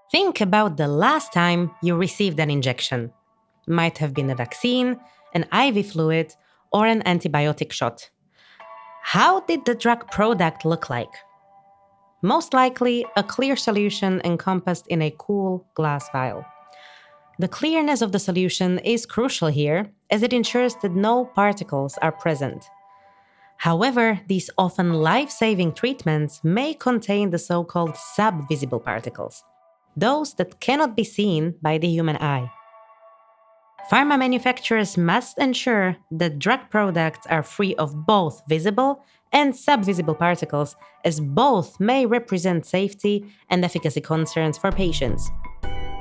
Think about the last time you received an injection. Might have been a vaccine, an IV fluid, or an antibiotic shot. How did the drug product look like? Most likely, a clear solution encompassed in a cool glass vial. The clearness of the solution is crucial here, as it ensures that no particles are present. However, these often life-saving treatments may contain the so-called subvisible particles, those that cannot be seen by the human eye. Pharma manufacturers must ensure that drug products are free of both visible and subvisible particles, as both may represent safety and efficacy concerns for patients.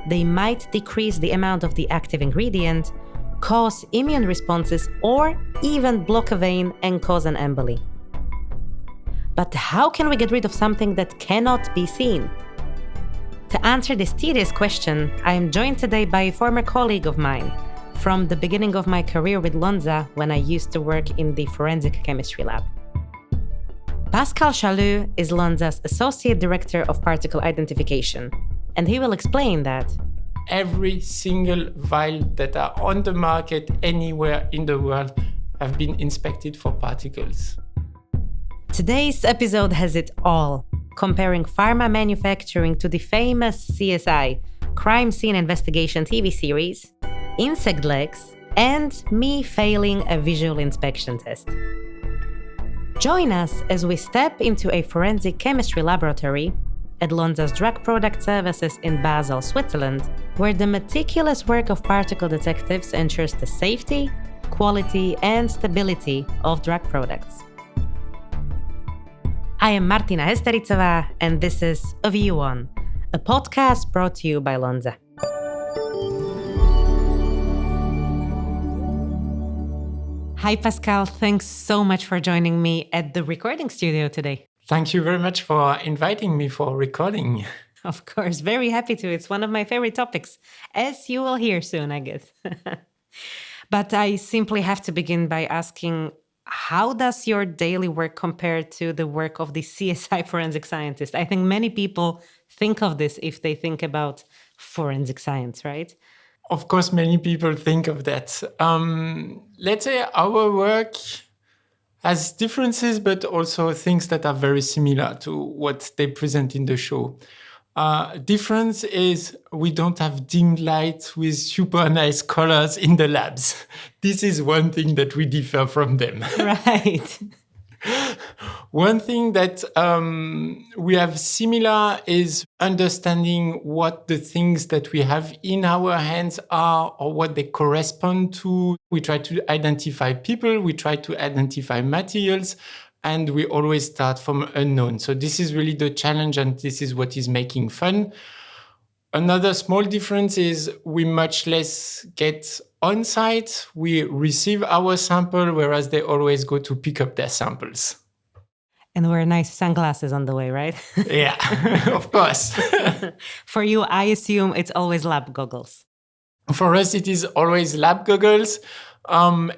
They might decrease the amount of the active ingredient, cause immune responses, or even block a vein and cause an emboli. But how can we get rid of something that cannot be seen? To answer this tedious question, I am joined today by a former colleague of mine from the beginning of my career with Lonza, when I used to work in the forensic chemistry lab. Pascal Chalus is Lonza's Associate Director of Particle Identification, and he will explain that every single vial that are on the market anywhere in the world have been inspected for particles. Today's episode has it all, comparing pharma manufacturing to the famous CSI, Crime Scene Investigation TV series, insect legs, and me failing a visual inspection test. Join us as we step into a forensic chemistry laboratory at Lonza's Drug Product Services in Basel, Switzerland, where the meticulous work of particle detectives ensures the safety, quality, and stability of drug products. I am Martina Hestericová, and this is A View On, a podcast brought to you by Lonza. Hi, Pascal. Thanks so much for joining me at the recording studio today. Thank you very much for inviting me for recording. Of course, very happy to. It's one of my favorite topics, as you will hear soon, I guess. But I simply have to begin by asking, how does your daily work compare to the work of the CSI forensic scientist? I think many people think of this if they think about forensic science, right? Of course, many people think of that. Let's say our work has differences, but also things that are very similar to what they present in the show. Difference is we don't have dim light with super nice colors in the labs. This is one thing that we differ from them. Right. One thing that we have similar is understanding what the things that we have in our hands are or what they correspond to. We try to identify people, we try to identify materials, and we always start from unknown. So this is really the challenge, and this is what is making fun. Another small difference is we much less get on site. We receive our sample, whereas they always go to pick up their samples. And wear nice sunglasses on the way, right? Yeah, of course. For you, I assume it's always lab goggles. For us, it is always lab goggles,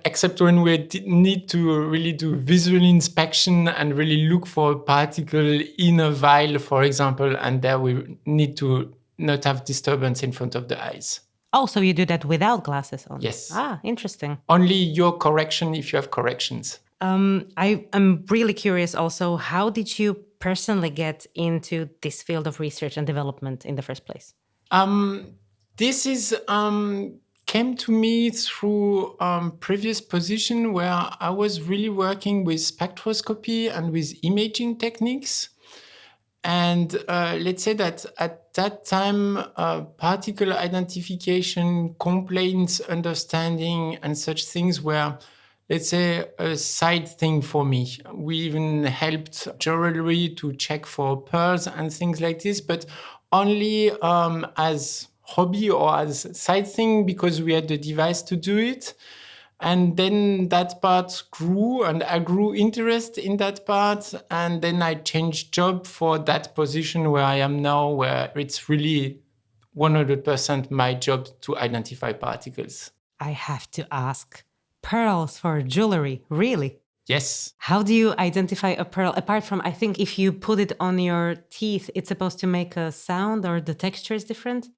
except when we need to really do visual inspection and really look for a particle in a vial, for example, and there we need to not have disturbance in front of the eyes. Oh, so you do that without glasses on? Yes. Ah, interesting. Only your correction if you have corrections. I'm really curious also, how did you personally get into this field of research and development in the first place? This is came to me through previous position where I was really working with spectroscopy and with imaging techniques. And let's say that at that time, particle identification, complaints, understanding, and such things were, let's say, a side thing for me. We even helped jewelry to check for pearls and things like this, but only as hobby or as side thing because we had the device to do it. And then that part grew and I grew interest in that part. And then I changed job for that position where I am now, where it's really 100% my job to identify particles. I have to ask, pearls for jewelry, really? Yes. How do you identify a pearl? Apart from, I think if you put it on your teeth, it's supposed to make a sound or the texture is different?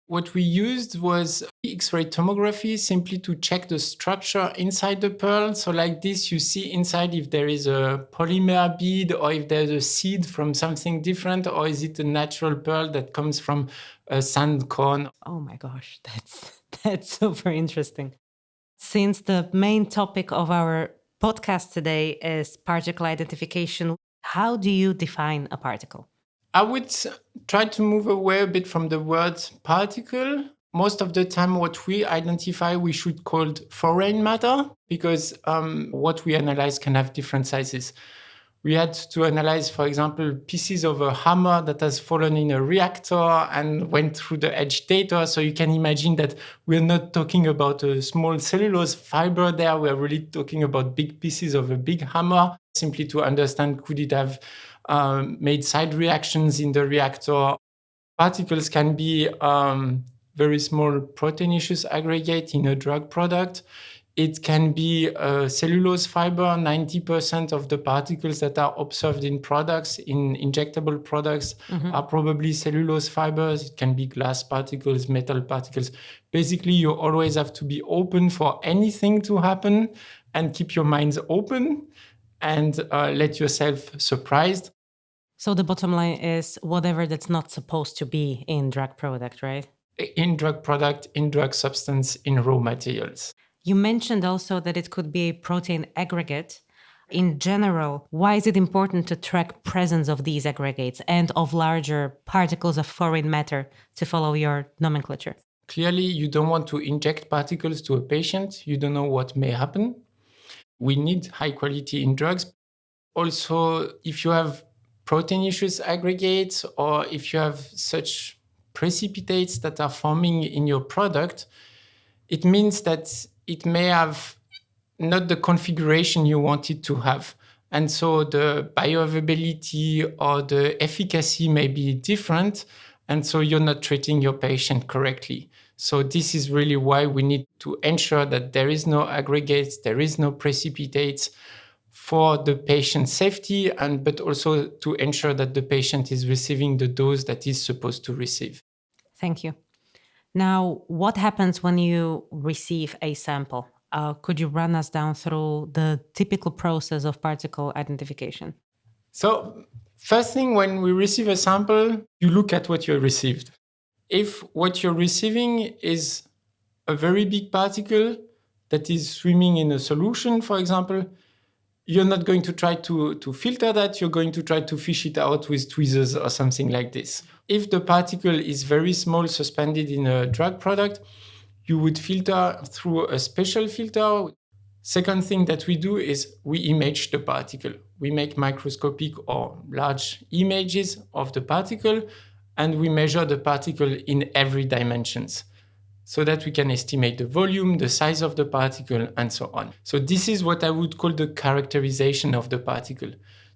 What we used was X-ray tomography simply to check the structure inside the pearl. So like this, you see inside if there is a polymer bead or if there's a seed from something different, or is it a natural pearl that comes from a sand cone? Oh my gosh, that's super interesting. Since the main topic of our podcast today is particle identification, how do you define a particle? I would try to move away a bit from the word particle. Most of the time, what we identify, we should call foreign matter, because what we analyze can have different sizes. We had to analyze, for example, pieces of a hammer that has fallen in a reactor and went through the agitator. So you can imagine that we're not talking about a small cellulose fiber there. We're really talking about big pieces of a big hammer, simply to understand, could it have made side reactions in the reactor? Particles can be very small proteinaceous aggregate in a drug product. It can be a cellulose fiber. 90% of the particles that are observed in products, in injectable products, are probably cellulose fibers. It can be glass particles, metal particles. Basically, you always have to be open for anything to happen and keep your minds open and let yourself surprised. So the bottom line is whatever that's not supposed to be in drug product, right? In drug product, in drug substance, in raw materials. You mentioned also that it could be a protein aggregate. In general, why is it important to track presence of these aggregates and of larger particles of foreign matter, to follow your nomenclature? Clearly, you don't want to inject particles to a patient. You don't know what may happen. We need high quality in drugs. Also, if you have proteinaceous aggregates or if you have such precipitates that are forming in your product, it means that it may have not the configuration you want it to have. And so the bioavailability or the efficacy may be different. And so you're not treating your patient correctly. So this is really why we need to ensure that there is no aggregates, there is no precipitates, for the patient's safety, but also to ensure that the patient is receiving the dose that he's supposed to receive. Thank you. Now, what happens when you receive a sample? Could you run us down through the typical process of particle identification? So, first thing, when we receive a sample, you look at what you received. If what you're receiving is a very big particle that is swimming in a solution, for example, you're not going to try to filter that. You're going to try to fish it out with tweezers or something like this. If the particle is very small, suspended in a drug product, you would filter through a special filter. Second thing that we do is we image the particle. We make microscopic or large images of the particle, and we measure the particle in every dimensions, so that we can estimate the volume, the size of the particle, and so on. So this is what I would call the characterization of the particle.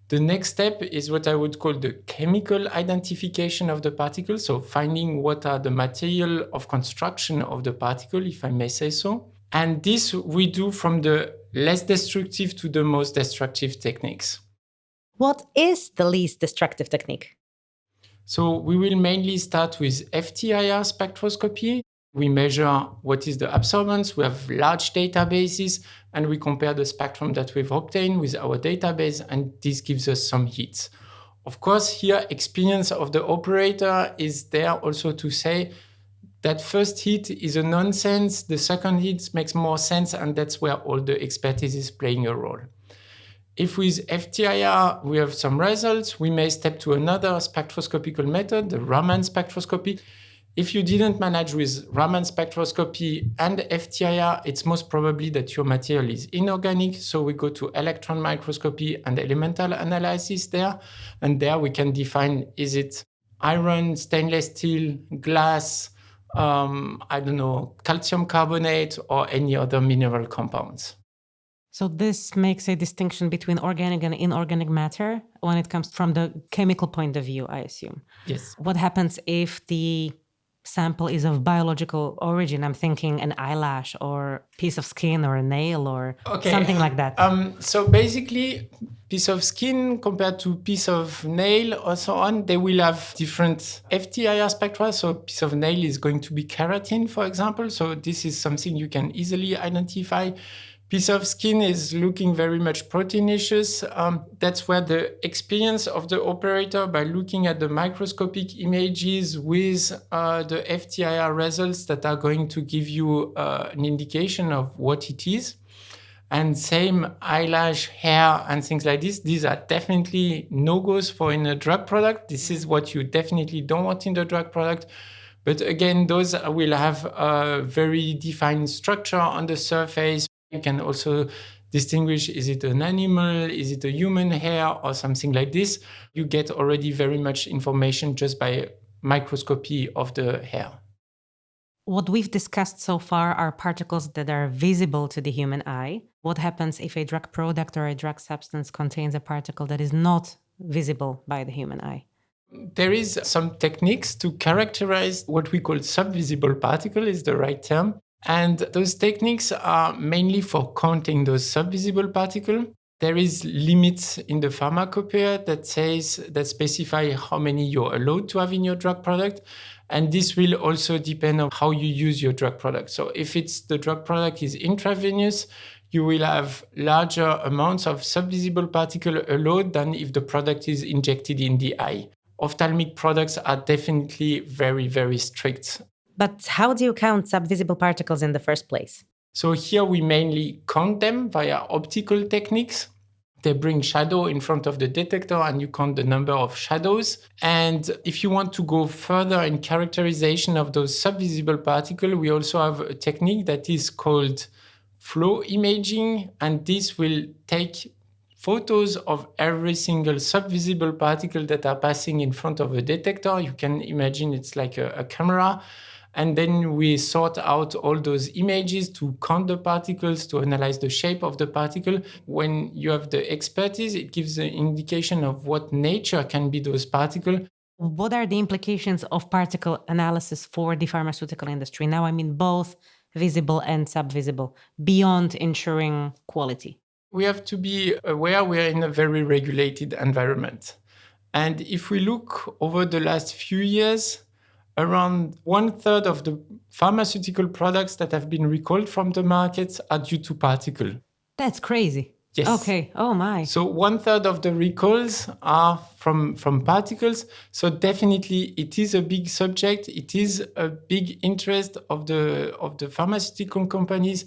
The next step is what I would call the chemical identification of the particle, so finding what are the material of construction of the particle, if I may say so. And this we do from the less destructive to the most destructive techniques. What is the least destructive technique? So we will mainly start with FTIR spectroscopy. We measure what is the absorbance. We have large databases, and we compare the spectrum that we've obtained with our database, and this gives us some hits. Of course, here, experience of the operator is there also to say that first hit is a nonsense, the second hit makes more sense, and that's where all the expertise is playing a role. If with FTIR we have some results, we may step to another spectroscopical method, the Raman spectroscopy. If you didn't manage with Raman spectroscopy and FTIR, it's most probably that your material is inorganic. So we go to electron microscopy and elemental analysis there. And there we can define, is it iron, stainless steel, glass, calcium carbonate, or any other mineral compounds. So this makes a distinction between organic and inorganic matter when it comes from the chemical point of view, I assume. Yes. What happens if the sample is of biological origin? I'm thinking an eyelash or piece of skin or a nail or something like that. So basically, piece of skin compared to piece of nail or so on, they will have different FTIR spectra. So piece of nail is going to be keratin, for example. So this is something you can easily identify. Piece of skin is looking very much proteinaceous. That's where the experience of the operator by looking at the microscopic images with the FTIR results that are going to give you an indication of what it is. And same eyelash, hair, and things like this. These are definitely no-goes for in a drug product. This is what you definitely don't want in the drug product. But again, those will have a very defined structure on the surface. You can also distinguish, is it an animal, is it a human hair, or something like this. You get already very much information just by microscopy of the hair. What we've discussed so far are particles that are visible to the human eye. What happens if a drug product or a drug substance contains a particle that is not visible by the human eye? There is some techniques to characterize what we call subvisible particle is the right term. And those techniques are mainly for counting those subvisible particles. There is limits in the pharmacopoeia that specify how many you're allowed to have in your drug product. And this will also depend on how you use your drug product. So if it's the drug product is intravenous, you will have larger amounts of subvisible particle allowed than if the product is injected in the eye. Ophthalmic products are definitely very, very strict. But how do you count subvisible particles in the first place? So here we mainly count them via optical techniques. They bring shadow in front of the detector and you count the number of shadows. And if you want to go further in characterization of those subvisible particles, we also have a technique that is called flow imaging. And this will take photos of every single subvisible particle that are passing in front of a detector. You can imagine it's like a camera. And then we sort out all those images to count the particles, to analyze the shape of the particle. When you have the expertise, it gives an indication of what nature can be those particles. What are the implications of particle analysis for the pharmaceutical industry? Now, I mean both visible and subvisible, beyond ensuring quality. We have to be aware we are in a very regulated environment. And if we look over the last few years, around 1/3 of the pharmaceutical products that have been recalled from the markets are due to particle. That's crazy. Yes. Okay. Oh my. So 1/3 of the recalls are from particles. So definitely it is a big subject. It is a big interest of the pharmaceutical companies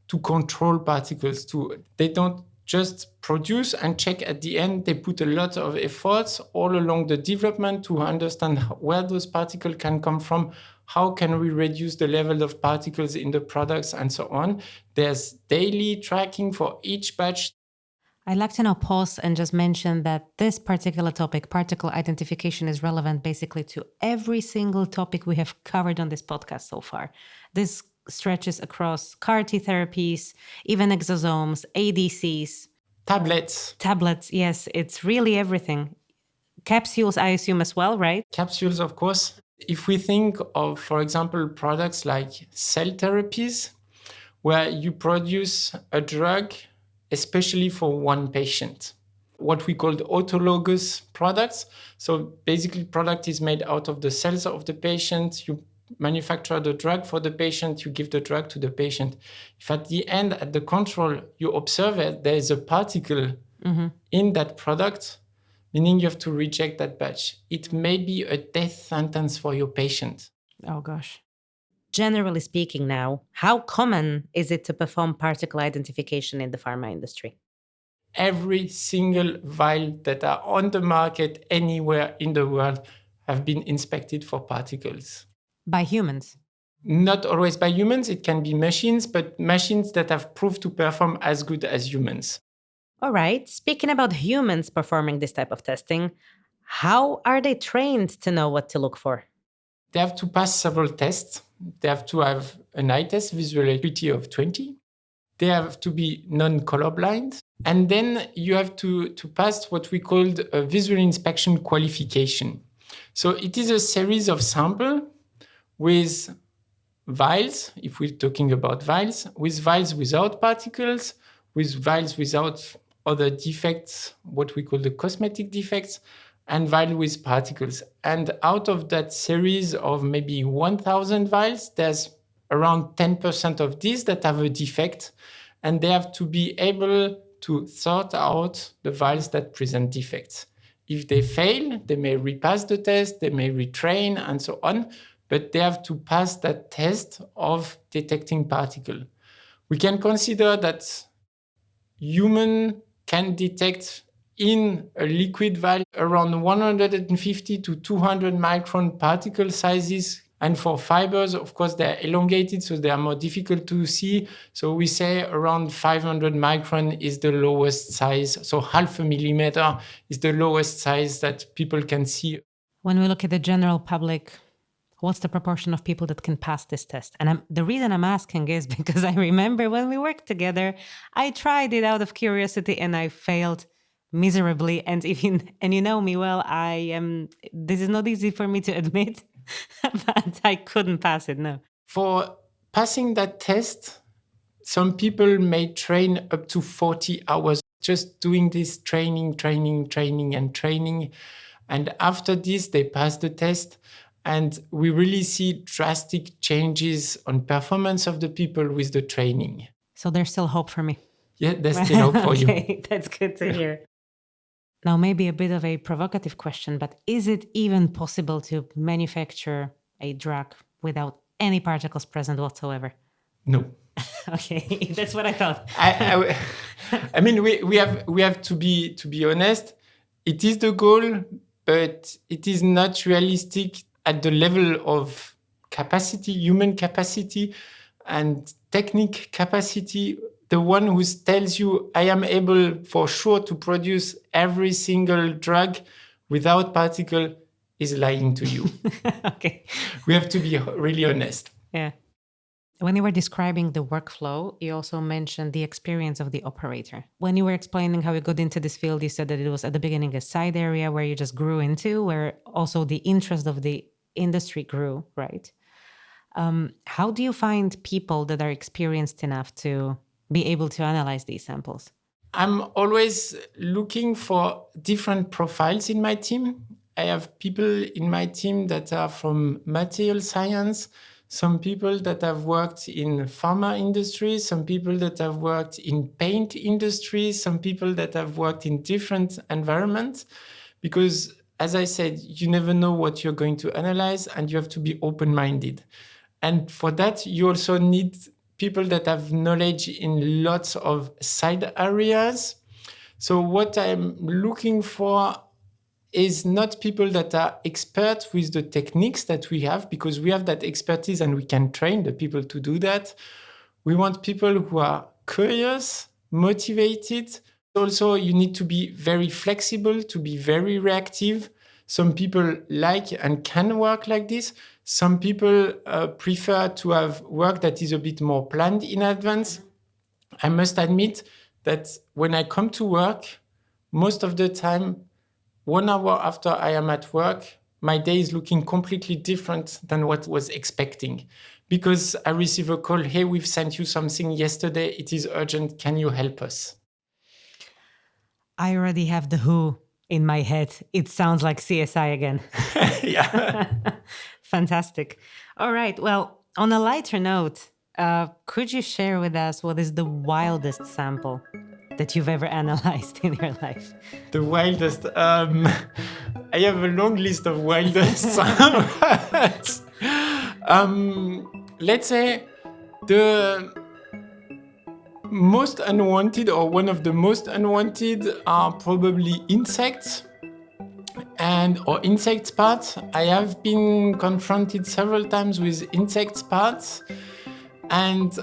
to control particles. They don't just produce and check at the end. They put a lot of efforts all along the development to understand where those particles can come from, how can we reduce the level of particles in the products, and so on. There's daily tracking for each batch. I'd like to now pause and just mention that this particular topic, particle identification, is relevant basically to every single topic we have covered on this podcast so far. This stretches across CAR-T therapies, even exosomes, ADCs. Tablets, yes, it's really everything. Capsules, I assume as well, right? Capsules, of course. If we think of, for example, products like cell therapies, where you produce a drug especially for one patient, what we call autologous products. So basically, product is made out of the cells of the patient. You manufacture the drug for the patient, you give the drug to the patient. If at the end, at the control, you observe it, there is a particle in that product, meaning you have to reject that batch. It may be a death sentence for your patient. Oh, gosh. Generally speaking now, how common is it to perform particle identification in the pharma industry? Every single vial that are on the market anywhere in the world have been inspected for particles. By humans? Not always by humans. It can be machines, but machines that have proved to perform as good as humans. All right. Speaking about humans performing this type of testing, how are they trained to know what to look for? They have to pass several tests. They have to have an eye test, visual acuity of 20. They have to be non-colorblind. And then you have to pass what we called a visual inspection qualification. So it is a series of samples with vials, if we're talking about vials, with vials without particles, with vials without other defects, what we call the cosmetic defects, and vial with particles. And out of that series of maybe 1,000 vials, there's around 10% of these that have a defect, and they have to be able to sort out the vials that present defects. If they fail, they may repass the test, they may retrain, and so on, but they have to pass that test of detecting particle. We can consider that human can detect in a liquid vial around 150 to 200 micron particle sizes. And for fibers, of course, they're elongated, so they are more difficult to see. So we say around 500 micron is the lowest size. So half a millimeter is the lowest size that people can see. When we look at the general public, what's the proportion of people that can pass this test? And the reason I'm asking is because I remember when we worked together, I tried it out of curiosity and I failed miserably. And you know me well, this is not easy for me to admit, but I couldn't pass it, no. For passing that test, some people may train up to 40 hours just doing this training. And after this, they pass the test. And we really see drastic changes on performance of the people with the training. So there's still hope for me. Yeah, there's still hope for you. Okay, that's good to hear. Now, maybe a bit of a provocative question, but is it even possible to manufacture a drug without any particles present whatsoever? No. Okay, that's what I thought. I mean, we have to be honest. It is the goal, but it is not realistic at the level of capacity, human capacity and technique capacity. The one who tells you, I am able for sure to produce every single drug without particle is lying to you. Okay. We have to be really honest. Yeah. When you were describing the workflow, you also mentioned the experience of the operator. When you were explaining how you got into this field, you said that it was at the beginning a side area where you just grew into, where also the interest of the industry grew, right? How do you find people that are experienced enough to be able to analyze these samples? I'm always looking for different profiles in my team. I have people in my team that are from material science, some people that have worked in pharma industry, some people that have worked in paint industry, some people that have worked in different environments. Because as I said, you never know what you're going to analyze and you have to be open-minded. And for that, you also need people that have knowledge in lots of side areas. So what I'm looking for is not people that are experts with the techniques that we have, because we have that expertise and we can train the people to do that. We want people who are curious, motivated. Also, you need to be very flexible, to be very reactive. Some people like and can work like this. Some people prefer to have work that is a bit more planned in advance. I must admit that when I come to work, most of the time, 1 hour after I am at work, my day is looking completely different than what I was expecting. Because I receive a call, hey, we've sent you something yesterday, it is urgent, can you help us? I already have the who in my head. It sounds like CSI again. Yeah. Fantastic. All right. Well, on a lighter note, could you share with us what is the wildest sample that you've ever analyzed in your life? The wildest. I have a long list of wildest. Let's say the most unwanted, or one of the most unwanted, are probably insects or insect parts. I have been confronted several times with insect parts, and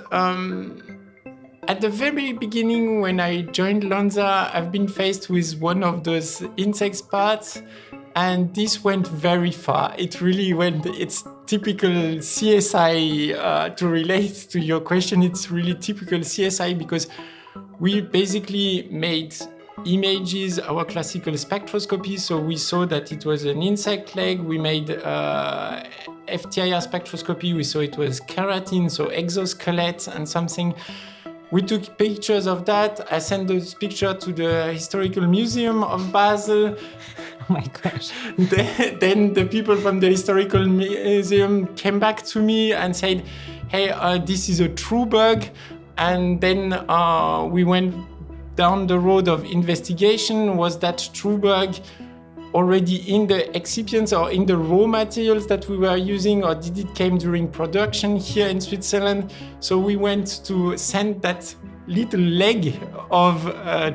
at the very beginning, when I joined Lonza, I've been faced with one of those insect parts, and this went very far. It really went, it's typical CSI, to relate to your question, it's really typical CSI because we basically made images, our classical spectroscopy, so we saw that it was an insect leg. We made FTIR spectroscopy, we saw it was keratin, so exoskeleton and something. We took pictures of that. I sent those pictures to the Historical Museum of Basel. Oh my gosh. Then the people from the Historical Museum came back to me and said, hey, this is a true bug. And then we went down the road of investigation. Was that true bug already in the excipients or in the raw materials that we were using, or did it came during production here in Switzerland? So we went to send that little leg of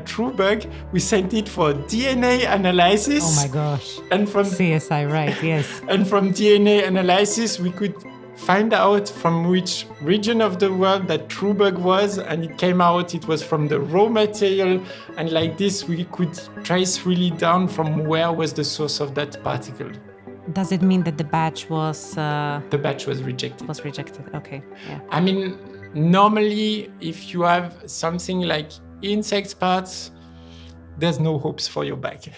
true bug. We sent it for DNA analysis. Oh my gosh. And from CSI, right, yes. And from DNA analysis, we could find out from which region of the world that true bug was, and it came out it was from the raw material, and like this we could trace really down from where was the source of that particle. Does it mean that the batch was... The batch was rejected. Was rejected, okay, yeah. I mean, normally if you have something like insect parts, there's no hopes for your bag.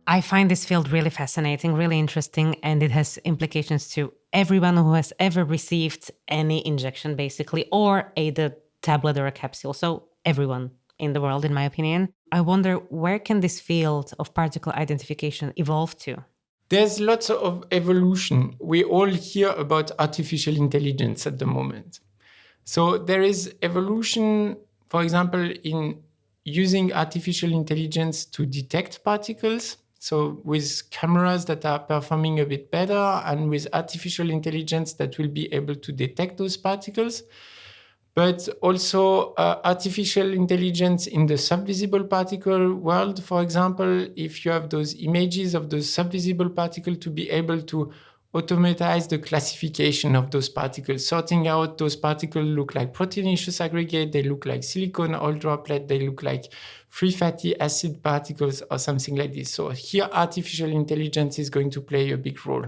I find this field really fascinating, really interesting, and it has implications to everyone who has ever received any injection, basically, or either tablet or a capsule. So everyone in the world, in my opinion. I wonder, where can this field of particle identification evolve to? There's lots of evolution. We all hear about artificial intelligence at the moment. So there is evolution, for example, in using artificial intelligence to detect particles. So with cameras that are performing a bit better and with artificial intelligence that will be able to detect those particles. But also artificial intelligence in the subvisible particle world, for example, if you have those images of those subvisible particles, to be able to automatize the classification of those particles, sorting out those particles look like proteinaceous aggregate, they look like silicone oil droplet, they look like free fatty acid particles or something like this. So here artificial intelligence is going to play a big role.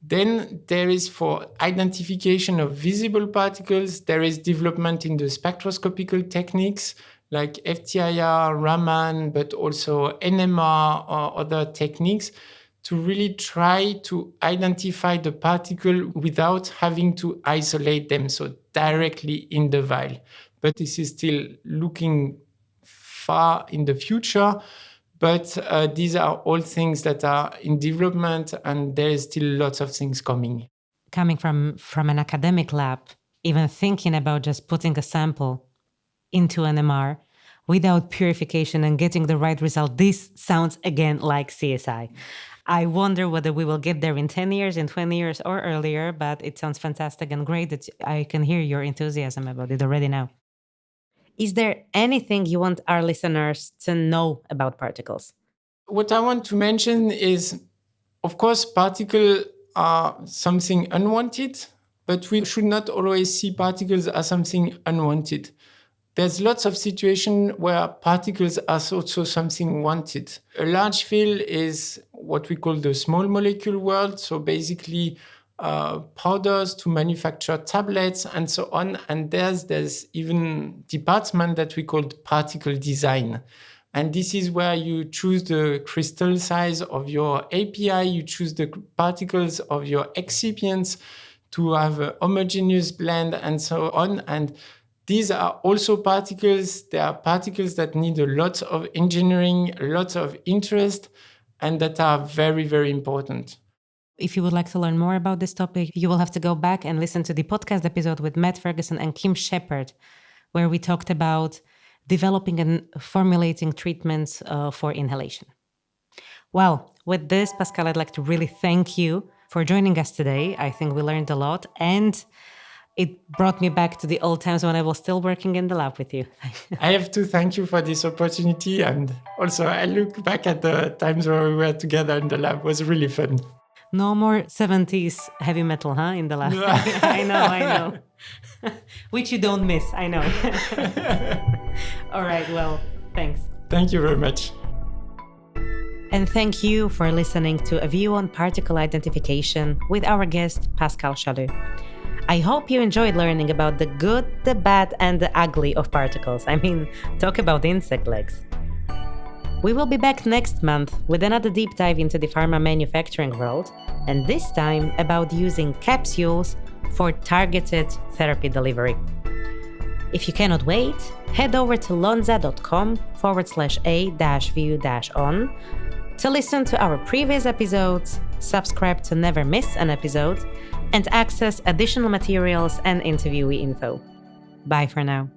Then there is, for identification of visible particles, there is development in the spectroscopical techniques like FTIR, Raman, but also NMR or other techniques, to really try to identify the particle without having to isolate them, so directly in the vial. But this is still looking far in the future, but these are all things that are in development, and there is still lots of things coming. Coming from an academic lab, even thinking about just putting a sample into an MR without purification and getting the right result, this sounds again like CSI. I wonder whether we will get there in 10 years, in 20 years, or earlier, but it sounds fantastic and great that I can hear your enthusiasm about it already now. Is there anything you want our listeners to know about particles? What I want to mention is, of course, particles are something unwanted, but we should not always see particles as something unwanted. There's lots of situations where particles are also something wanted. A large field is what we call the small molecule world. So basically powders to manufacture tablets and so on. And there's even department that we call particle design. And this is where you choose the crystal size of your API, you choose the particles of your excipients to have a homogeneous blend and so on. And these are also particles. They are particles that need a lot of engineering, a lot of interest, and that are very, very important. If you would like to learn more about this topic, you will have to go back and listen to the podcast episode with Matt Ferguson and Kim Shepard, where we talked about developing and formulating treatments for inhalation. Well, with this, Pascal, I'd like to really thank you for joining us today. I think we learned a lot, and it brought me back to the old times when I was still working in the lab with you. I have to thank you for this opportunity. And also I look back at the times where we were together in the lab. It was really fun. No more 70s heavy metal, huh, in the lab? I know. Which you don't miss, I know. All right, well, thanks. Thank you very much. And thank you for listening to A View on Particle Identification with our guest, Pascal Chalus. I hope you enjoyed learning about the good, the bad, and the ugly of particles. I mean, talk about insect legs. We will be back next month with another deep dive into the pharma manufacturing world, and this time about using capsules for targeted therapy delivery. If you cannot wait, head over to lonza.com/a-view-on to listen to our previous episodes, subscribe to never miss an episode, and access additional materials and interviewee info. Bye for now.